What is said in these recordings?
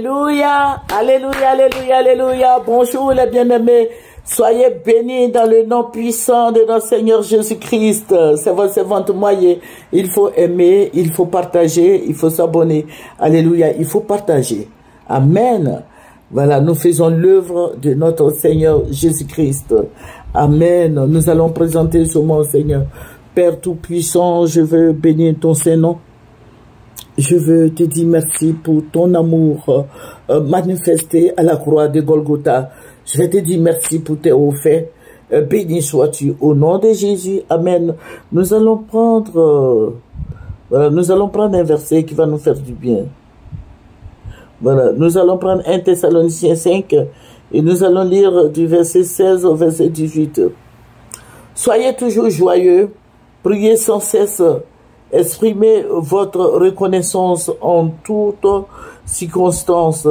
Alléluia, alléluia, alléluia, alléluia. Bonjour les bien-aimés. Soyez bénis dans le nom puissant de notre Seigneur Jésus-Christ. C'est votre servante moyenne. Il faut aimer, il faut partager, il faut s'abonner. Alléluia, il faut partager. Amen. Voilà, nous faisons l'œuvre de notre Seigneur Jésus-Christ. Amen. Nous allons présenter ce mot, Seigneur. Père Tout-Puissant, je veux bénir ton Saint-Nom. Je veux te dire merci pour ton amour manifesté à la croix de Golgotha. Je vais te dire merci pour tes offerts. Béni sois-tu au nom de Jésus. Amen. Nous allons prendre un verset qui va nous faire du bien. Voilà, nous allons prendre 1 Thessaloniciens 5 et nous allons lire du verset 16 au verset 18. Soyez toujours joyeux, priez sans cesse, exprimez votre reconnaissance en toutes circonstances,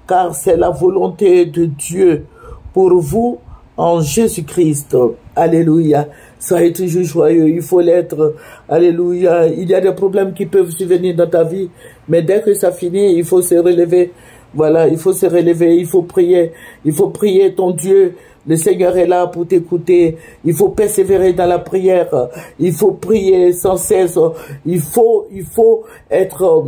car c'est la volonté de Dieu pour vous en Jésus-Christ. Alléluia. Soyez toujours joyeux, il faut l'être. Alléluia. Il y a des problèmes qui peuvent survenir dans ta vie, mais dès que ça finit, il faut se relever. Voilà, il faut se relever, il faut prier. Il faut prier ton Dieu. Le Seigneur est là pour t'écouter. Il faut persévérer dans la prière. Il faut prier sans cesse. Il faut être,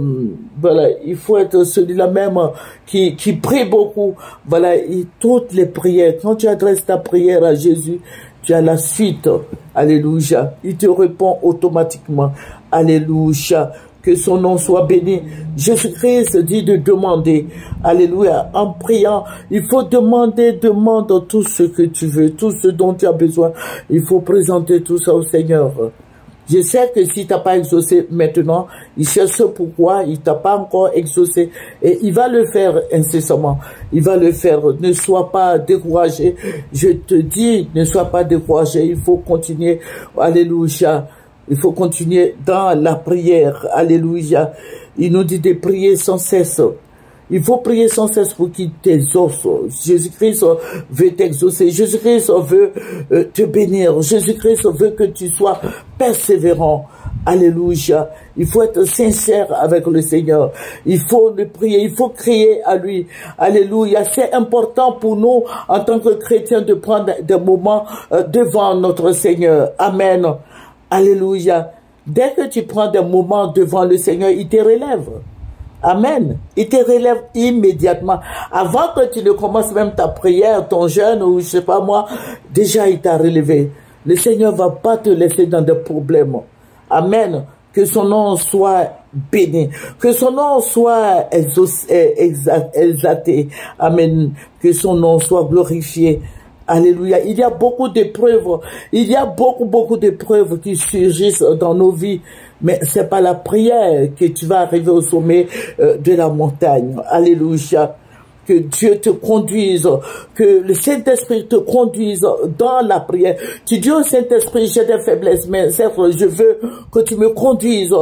voilà, il faut être celui-là même qui prie beaucoup. Voilà, et toutes les prières. Quand tu adresses ta prière à Jésus, tu as la suite. Alléluia. Il te répond automatiquement. Alléluia. Que son nom soit béni. Jésus-Christ dit de demander. Alléluia. En priant, il faut demander, demande tout ce que tu veux, tout ce dont tu as besoin. Il faut présenter tout ça au Seigneur. Je sais que si tu n'as pas exaucé maintenant, il cherche pourquoi il t'a pas encore exaucé. Et il va le faire incessamment. Il va le faire. Ne sois pas découragé. Je te dis, ne sois pas découragé. Il faut continuer. Alléluia. Il faut continuer dans la prière. Alléluia. Il nous dit de prier sans cesse. Il faut prier sans cesse pour qu'il t'exauce. Jésus-Christ veut t'exaucer. Jésus-Christ veut te bénir. Jésus-Christ veut que tu sois persévérant. Alléluia. Il faut être sincère avec le Seigneur. Il faut le prier. Il faut crier à lui. Alléluia. C'est important pour nous, en tant que chrétiens, de prendre des moments devant notre Seigneur. Amen. Alléluia. Dès que tu prends des moments devant le Seigneur, il te relève. Amen. Il te relève immédiatement. Avant que tu ne commences même ta prière, ton jeûne ou je sais pas moi, déjà il t'a relevé. Le Seigneur va pas te laisser dans des problèmes. Amen. Que son nom soit béni. Que son nom soit exalté. Amen. Que son nom soit glorifié. Alléluia. Il y a beaucoup d'épreuves. Il y a beaucoup d'épreuves qui surgissent dans nos vies. Mais c'est pas la prière que tu vas arriver au sommet de la montagne. Alléluia. Que Dieu te conduise, que le Saint-Esprit te conduise dans la prière. Tu dis au Saint-Esprit, j'ai des faiblesses, mais je veux que tu me conduises,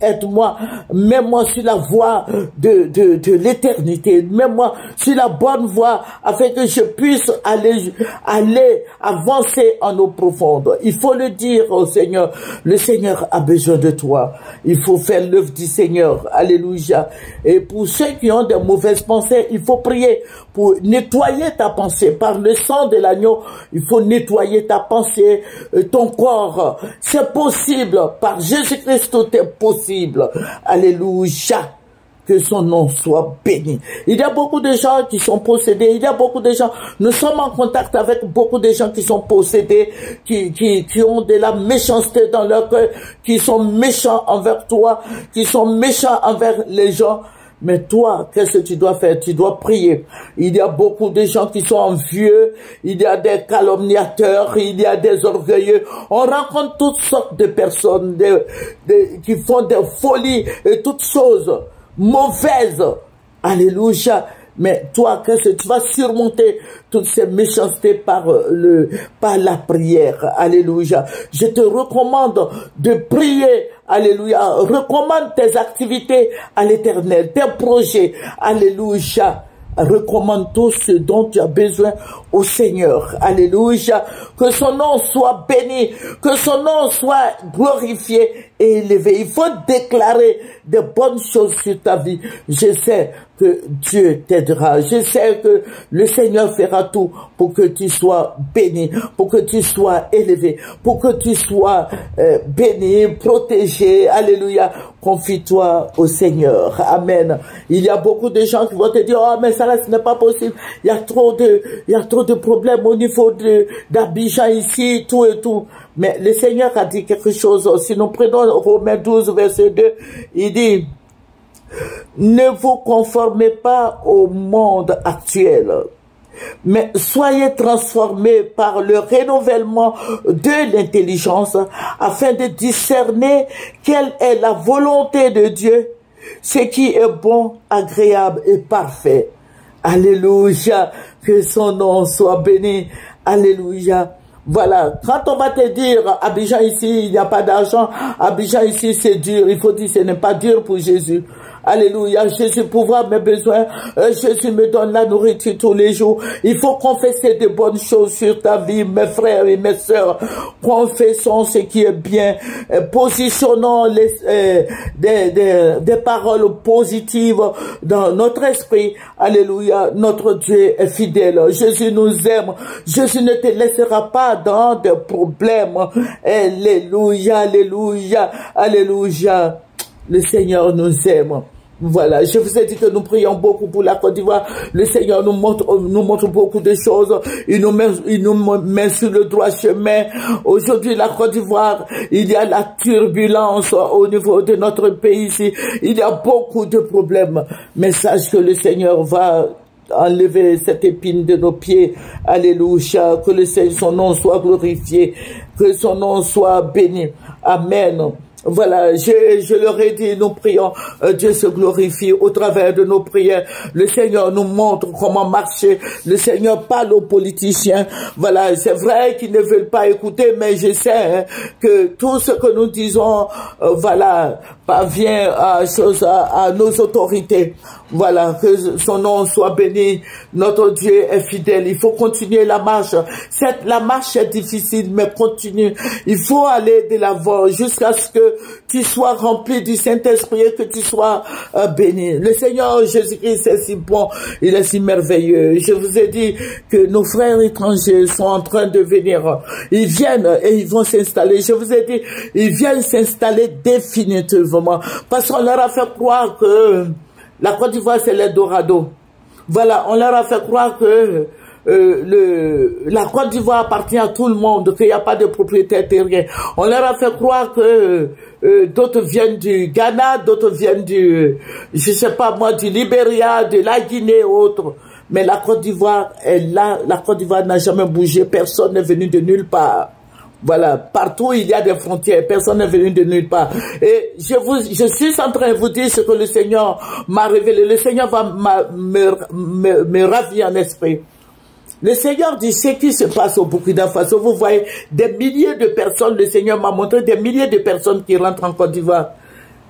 aide-moi, mets-moi sur la voie de l'éternité, mets-moi sur la bonne voie, afin que je puisse aller avancer en eau profonde. Il faut le dire au Seigneur, le Seigneur a besoin de toi. Il faut faire l'œuvre du Seigneur. Alléluia. Et pour ceux qui ont des mauvaises pensées, il faut prier pour nettoyer ta pensée. Par le sang de l'agneau, il faut nettoyer ta pensée, ton corps. C'est possible. Par Jésus-Christ, tout est possible. Alléluia. Que son nom soit béni. Il y a beaucoup de gens qui sont possédés. Il y a beaucoup de gens. Nous sommes en contact avec beaucoup de gens qui sont possédés, qui ont de la méchanceté dans leur cœur, qui sont méchants envers toi, qui sont méchants envers les gens. Mais toi, qu'est-ce que tu dois faire? Tu dois prier. Il y a beaucoup de gens qui sont envieux, il y a des calomniateurs, il y a des orgueilleux. On rencontre toutes sortes de personnes qui font des folies et toutes choses mauvaises. Alléluia. Mais toi, qu'est-ce que tu vas surmonter toutes ces méchancetés par la prière. Alléluia. Je te recommande de prier. Alléluia. Recommande tes activités à l'Éternel, tes projets. Alléluia. Recommande tout ce dont tu as besoin au Seigneur. Alléluia. Que son nom soit béni. Que son nom soit glorifié élevé. Il faut déclarer de bonnes choses sur ta vie. Je sais que Dieu t'aidera. Je sais que le Seigneur fera tout pour que tu sois béni, pour que tu sois élevé, pour que tu sois béni, protégé. Alléluia. Confie-toi au Seigneur. Amen. Il y a beaucoup de gens qui vont te dire, oh, mais ça là, ce n'est pas possible. Il y a trop de problèmes au niveau d'Abidjan ici, tout et tout. Mais le Seigneur a dit quelque chose. Si nous prenons Romains 12, verset 2, il dit, ne vous conformez pas au monde actuel, mais soyez transformés par le renouvellement de l'intelligence afin de discerner quelle est la volonté de Dieu, ce qui est bon, agréable et parfait. Alléluia, que son nom soit béni. Alléluia. Voilà, quand on va te dire, Abidjan ici, il n'y a pas d'argent, Abidjan ici, c'est dur, il faut dire, ce n'est pas dur pour Jésus. Alléluia, Jésus pourvoit mes besoins, Jésus me donne la nourriture tous les jours. Il faut confesser de bonnes choses sur ta vie, mes frères et mes sœurs. Confessons ce qui est bien, positionnons des paroles positives dans notre esprit. Alléluia, notre Dieu est fidèle, Jésus nous aime, Jésus ne te laissera pas dans des problèmes. Alléluia, alléluia, alléluia. Le Seigneur nous aime. Voilà, je vous ai dit que nous prions beaucoup pour la Côte d'Ivoire. Le Seigneur nous montre beaucoup de choses. Il nous met sur le droit chemin. Aujourd'hui, la Côte d'Ivoire, il y a la turbulence au niveau de notre pays ici. Il y a beaucoup de problèmes. Mais sache que le Seigneur va enlever cette épine de nos pieds. Alléluia. Que son nom soit glorifié. Que son nom soit béni. Amen. Voilà, je leur ai dit, nous prions, Dieu se glorifie au travers de nos prières. Le Seigneur nous montre comment marcher. Le Seigneur parle aux politiciens. Voilà, c'est vrai qu'ils ne veulent pas écouter, mais je sais que tout ce que nous disons, voilà, parvient à nos autorités. Voilà, que son nom soit béni. Notre Dieu est fidèle. Il faut continuer la marche. La marche est difficile, mais continue. Il faut aller de l'avant jusqu'à ce que tu sois rempli du Saint-Esprit et que tu sois béni. Le Seigneur Jésus-Christ est si bon, il est si merveilleux. Je vous ai dit que nos frères étrangers sont en train de venir. Ils viennent et ils vont s'installer. Je vous ai dit, ils viennent s'installer définitivement. Parce qu'on leur a fait croire que la Côte d'Ivoire, c'est l'Eldorado. Voilà, on leur a fait croire que la Côte d'Ivoire appartient à tout le monde, qu'il n'y a pas de propriétaire terrien. On leur a fait croire que d'autres viennent du Ghana, d'autres viennent je sais pas moi, du Libéria, de la Guinée, autres. Mais la Côte d'Ivoire est là. La Côte d'Ivoire n'a jamais bougé. Personne n'est venu de nulle part. Voilà, partout il y a des frontières, personne n'est venu de nulle part. Et je suis en train de vous dire ce que le Seigneur m'a révélé. Le Seigneur va me ravir en esprit. Le Seigneur dit ce qui se passe au Burkina Faso. Vous voyez des milliers de personnes, le Seigneur m'a montré des milliers de personnes qui rentrent en Côte d'Ivoire.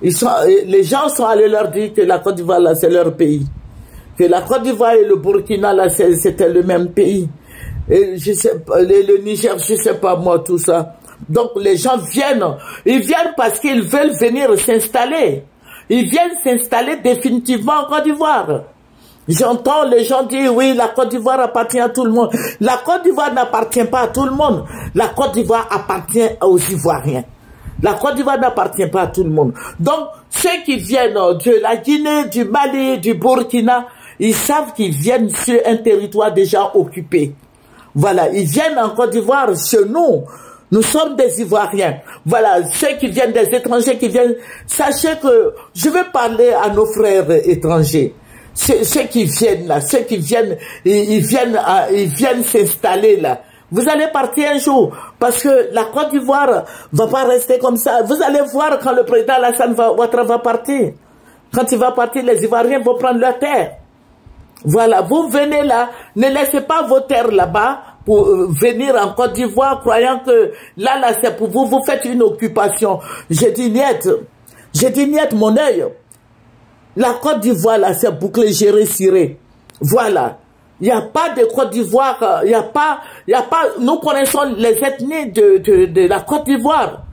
Les gens sont allés leur dire que la Côte d'Ivoire là c'est leur pays. Que la Côte d'Ivoire et le Burkina là c'était le même pays. Et je sais pas, le Niger, je sais pas moi, tout ça. Donc les gens viennent, ils viennent parce qu'ils veulent venir s'installer. Ils viennent s'installer définitivement en Côte d'Ivoire. J'entends les gens dire, oui, la Côte d'Ivoire appartient à tout le monde. La Côte d'Ivoire n'appartient pas à tout le monde. La Côte d'Ivoire appartient aux Ivoiriens. La Côte d'Ivoire n'appartient pas à tout le monde. Donc, ceux qui viennent de la Guinée, du Mali, du Burkina, ils savent qu'ils viennent sur un territoire déjà occupé. Voilà, ils viennent en Côte d'Ivoire chez nous. Nous sommes des Ivoiriens. Voilà, ceux qui viennent des étrangers qui viennent, sachez que je vais parler à nos frères étrangers. Ceux qui viennent là, ceux qui viennent, ils viennent s'installer là. Vous allez partir un jour, parce que la Côte d'Ivoire va pas rester comme ça. Vous allez voir quand le président Alassane Ouattara va partir. Quand il va partir, les Ivoiriens vont prendre leur terre. Voilà, vous venez là, ne laissez pas vos terres là-bas pour venir en Côte d'Ivoire, croyant que là c'est pour vous, vous faites une occupation. J'ai dit niet mon œil. La Côte d'Ivoire là, c'est bouclé, géré, ciré. Voilà. Il n'y a pas de Côte d'Ivoire, il y a pas, nous connaissons les ethnies de la Côte d'Ivoire.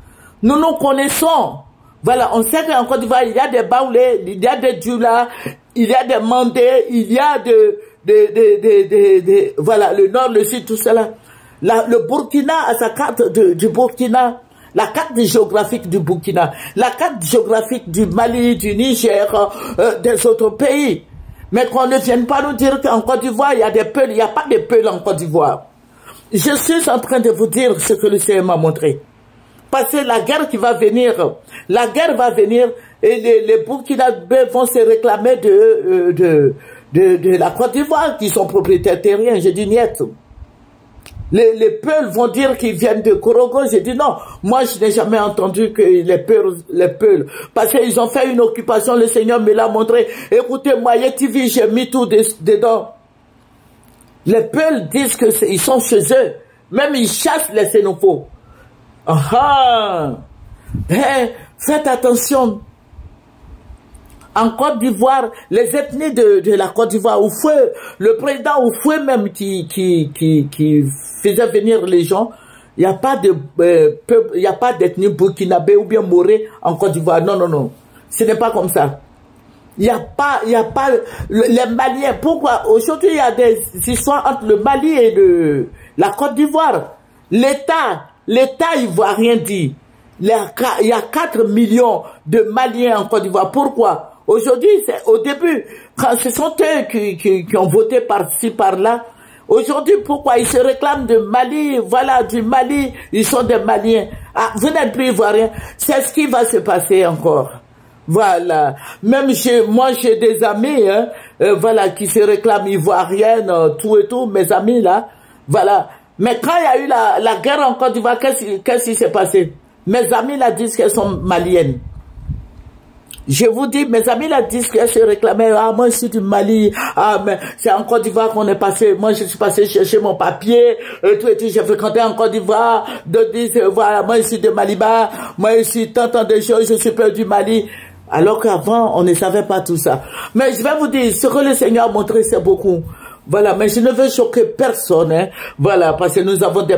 Nous connaissons. Voilà, on sait qu'en Côte d'Ivoire, il y a des Baoulés, il y a des Djoula, il y a des Mandés, il y a voilà, le nord, le sud, tout cela. Le Burkina a sa carte du Burkina, la carte géographique du Burkina, la carte géographique du Mali, du Niger, des autres pays. Mais qu'on ne vienne pas nous dire qu'en Côte d'Ivoire, il y a des peuls, il n'y a pas de peuls en Côte d'Ivoire. Je suis en train de vous dire ce que le Seigneur m'a montré. Parce que la guerre qui va venir, la guerre va venir et les Burkinabés vont se réclamer de la Côte d'Ivoire qui sont propriétaires terriens. J'ai dit niet. Les Peuls vont dire qu'ils viennent de Korogo. J'ai dit non. Moi, je n'ai jamais entendu que les Peuls, parce qu'ils ont fait une occupation, le Seigneur me l'a montré. Écoutez, moi, TV, j'ai mis tout dedans. Les Peuls disent qu'ils sont chez eux. Même ils chassent les xénophobes. Faites attention. En Côte d'Ivoire, les ethnies de la Côte d'Ivoire, le président Oufoué même qui faisait venir les gens, il n'y a pas d'ethnie burkinabé ou bien moré en Côte d'Ivoire. Non, non, non. Ce n'est pas comme ça. Il n'y a pas les Maliens. Pourquoi? Aujourd'hui, il y a des histoires entre le Mali et la Côte d'Ivoire. L'État ivoirien dit, il y a 4 millions de Maliens en Côte d'Ivoire. Pourquoi? Aujourd'hui, au début, quand ce sont eux qui ont voté par-ci, par-là, aujourd'hui, pourquoi ils se réclament de Mali, voilà, du Mali, ils sont des Maliens. Ah, vous n'êtes plus ivoiriens. C'est ce qui va se passer encore. Voilà. Même moi, j'ai des amis, hein, voilà, qui se réclament ivoiriennes, tout et tout, mes amis là, voilà. Mais quand il y a eu la guerre en Côte d'Ivoire, qu'est-ce qui s'est passé? Mes amis là disent qu'elles sont maliennes. Je vous dis, mes amis là disent qu'elles se réclamaient, ah moi je suis du Mali, ah mais c'est en Côte d'Ivoire qu'on est passé, moi je suis passé chercher mon papier, et tout, j'ai fréquenté en Côte d'Ivoire, d'autres disent, voilà, moi je suis de Maliba, moi je suis tant de choses, je suis peur du Mali. Alors qu'avant, on ne savait pas tout ça. Mais je vais vous dire, ce que le Seigneur a montré, c'est beaucoup. Voilà, mais je ne veux choquer personne, hein. Voilà, parce que nous avons des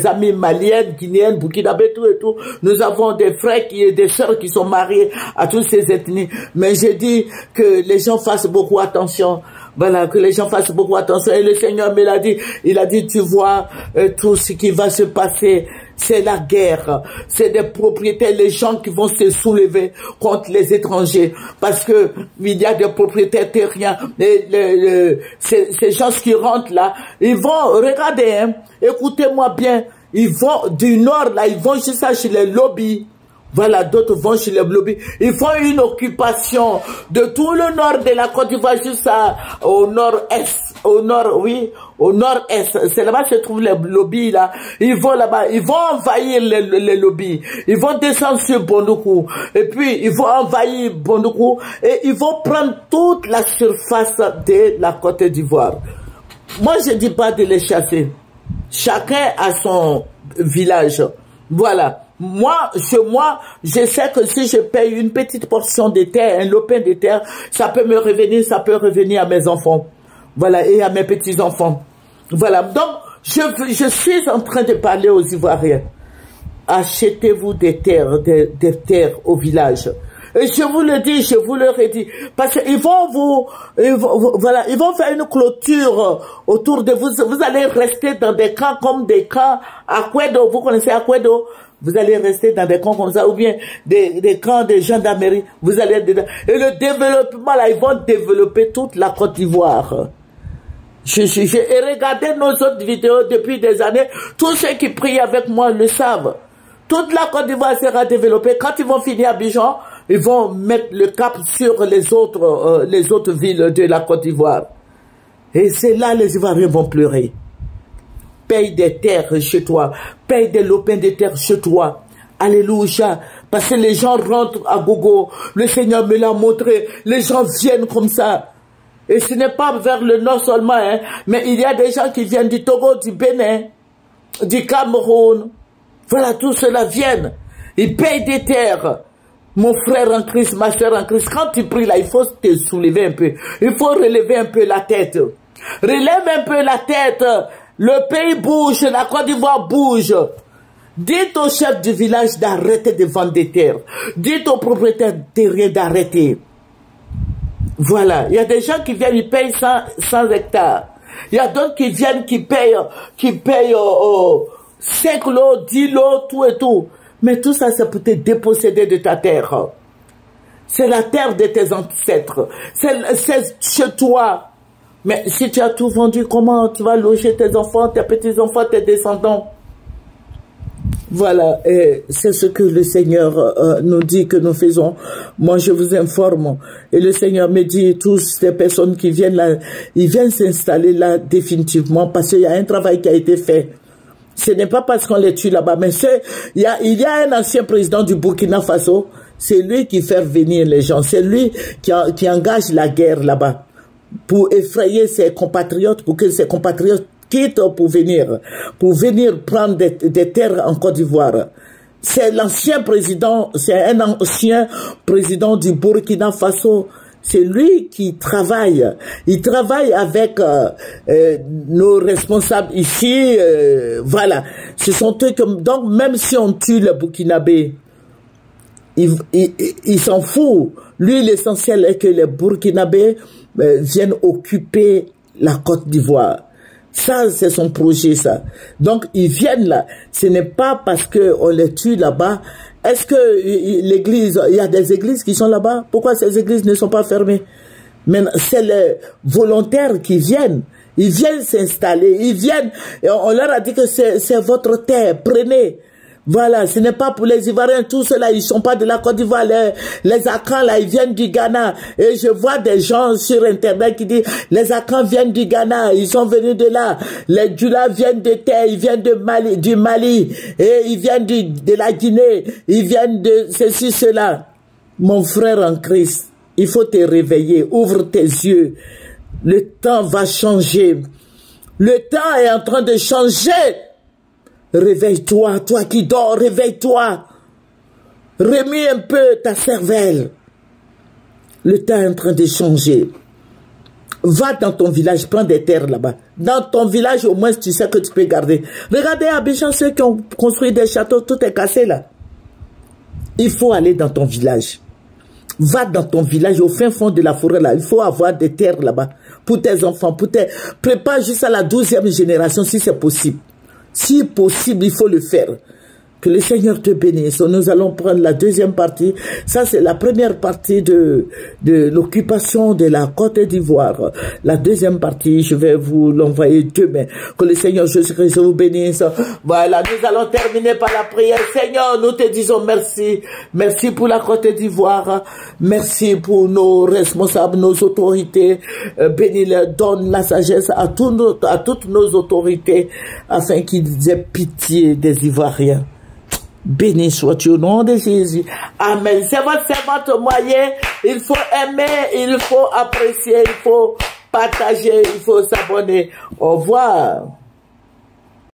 amis maliennes, guinéennes, burkinabés, tout et tout. Nous avons des frères et des sœurs qui sont mariés à toutes ces ethnies. Mais je dis que les gens fassent beaucoup attention. Voilà, que les gens fassent beaucoup attention. Et le Seigneur me l'a dit. Il a dit, tu vois, tout ce qui va se passer, c'est la guerre. C'est des propriétaires, les gens qui vont se soulever contre les étrangers. Parce que il y a des propriétaires terriens. Ces gens qui rentrent là, ils vont, regardez, hein, écoutez-moi bien, ils vont du nord là, ils vont jusqu'à chez les lobbies. Voilà, d'autres vont chez les lobbies. Ils font une occupation de tout le nord de la Côte d'Ivoire jusqu'au nord-est. Au nord, oui, au nord-est. C'est là-bas que se trouvent les lobbies, là. Ils vont là-bas, ils vont envahir les lobbies. Ils vont descendre sur Bondoukou. Et puis, ils vont envahir Bondoukou. Et ils vont prendre toute la surface de la Côte d'Ivoire. Moi, je ne dis pas de les chasser. Chacun a son village. Voilà. Moi, je sais que si je paye une petite portion de terre, un lopin de terre, ça peut me revenir, ça peut revenir à mes enfants. Voilà, et à mes petits-enfants. Voilà, donc, je suis en train de parler aux Ivoiriens. Achetez-vous des terres au village. Et je vous le dis, je vous le redis, parce qu'ils vont voilà, ils vont faire une clôture autour de vous. Vous allez rester dans des camps comme des camps Akwedo. Vous connaissez Akwedo? Vous allez rester dans des camps comme ça, ou bien des camps de gendarmerie. Vous allez être dedans. Et le développement, là, ils vont développer toute la Côte d'Ivoire. J'ai regardé nos autres vidéos depuis des années. Tous ceux qui prient avec moi le savent. Toute la Côte d'Ivoire sera développée. Quand ils vont finir à Abidjan, ils vont mettre le cap sur les autres villes de la Côte d'Ivoire. Et c'est là les Ivoiriens vont pleurer. Paye des terres chez toi. Paye des lopins de terre chez toi. Alléluia. Parce que les gens rentrent à gogo. Le Seigneur me l'a montré. Les gens viennent comme ça. Et ce n'est pas vers le nord seulement, hein, mais il y a des gens qui viennent du Togo, du Bénin, du Cameroun. Voilà, tout cela viennent. Ils payent des terres. Mon frère en Christ, ma soeur en Christ, quand tu pries là, il faut te soulever un peu. Il faut relever un peu la tête. Relève un peu la tête. Le pays bouge, la Côte d'Ivoire bouge. Dites au chef du village d'arrêter de vendre des terres. Dites au propriétaire terrier d'arrêter. Voilà. Il y a des gens qui viennent, ils payent 100 hectares. Il y a d'autres qui viennent, qui payent 5 lots, 10 lots, tout et tout. Mais tout ça, c'est pour te déposséder de ta terre. C'est la terre de tes ancêtres. C'est chez toi. Mais si tu as tout vendu, comment tu vas loger tes enfants, tes petits-enfants, tes descendants? Voilà, c'est ce que le Seigneur nous dit que nous faisons. Moi, je vous informe. Et le Seigneur me dit, tous ces personnes qui viennent là, ils viennent s'installer là définitivement parce qu'il y a un travail qui a été fait. Ce n'est pas parce qu'on les tue là-bas, mais il y a un ancien président du Burkina Faso, c'est lui qui fait venir les gens, c'est lui qui engage la guerre là-bas pour effrayer ses compatriotes, pour que ses compatriotes quittent pour venir prendre des terres en Côte d'Ivoire. C'est l'ancien président, c'est un ancien président du Burkina Faso. C'est lui qui travaille. Il travaille avec nos responsables ici. Voilà. Ce sont eux comme donc même si on tue le Burkinabé, il s'en fout. Lui, l'essentiel est que les Burkinabés viennent occuper la Côte d'Ivoire. Ça, c'est son projet, ça. Donc, ils viennent là. Ce n'est pas parce qu'on les tue là-bas. Est-ce que l'église, il y a des églises qui sont là-bas? Pourquoi ces églises ne sont pas fermées? Mais c'est les volontaires qui viennent. Ils viennent s'installer. Ils viennent. Et on leur a dit que c'est votre terre. Prenez. Voilà, ce n'est pas pour les Ivoiriens, tous ceux-là, ils sont pas de la Côte d'Ivoire, les Akans là, ils viennent du Ghana, et je vois des gens sur internet qui disent, les Akans viennent du Ghana, ils sont venus de là, les Djoula viennent de terre, ils viennent du Mali, et ils viennent de la Guinée, ils viennent de ceci, cela. Mon frère en Christ, il faut te réveiller, ouvre tes yeux, le temps va changer, le temps est en train de changer. Réveille-toi, toi qui dors, réveille-toi. Remue un peu ta cervelle. Le temps est en train de changer. Va dans ton village, prends des terres là-bas. Dans ton village, au moins, tu sais que tu peux garder. Regardez à Abidjan, ceux qui ont construit des châteaux, tout est cassé là. Il faut aller dans ton village. Va dans ton village, au fin fond de la forêt là. Il faut avoir des terres là-bas. Pour tes enfants, prépare juste à la 12e génération si c'est possible. Si possible, il faut le faire. Que le Seigneur te bénisse. Nous allons prendre la deuxième partie. Ça, c'est la première partie de l'occupation de la Côte d'Ivoire. La deuxième partie, je vais vous l'envoyer demain. Que le Seigneur Jésus-Christ vous bénisse. Voilà, nous allons terminer par la prière. Seigneur, nous te disons merci. Merci pour la Côte d'Ivoire. Merci pour nos responsables, nos autorités. Bénis-les, donne la sagesse à toutes nos autorités afin qu'ils aient pitié des Ivoiriens. Béni sois-tu au nom de Jésus. Amen. C'est votre servante moyen. Il faut aimer, il faut apprécier, il faut partager, il faut s'abonner. Au revoir.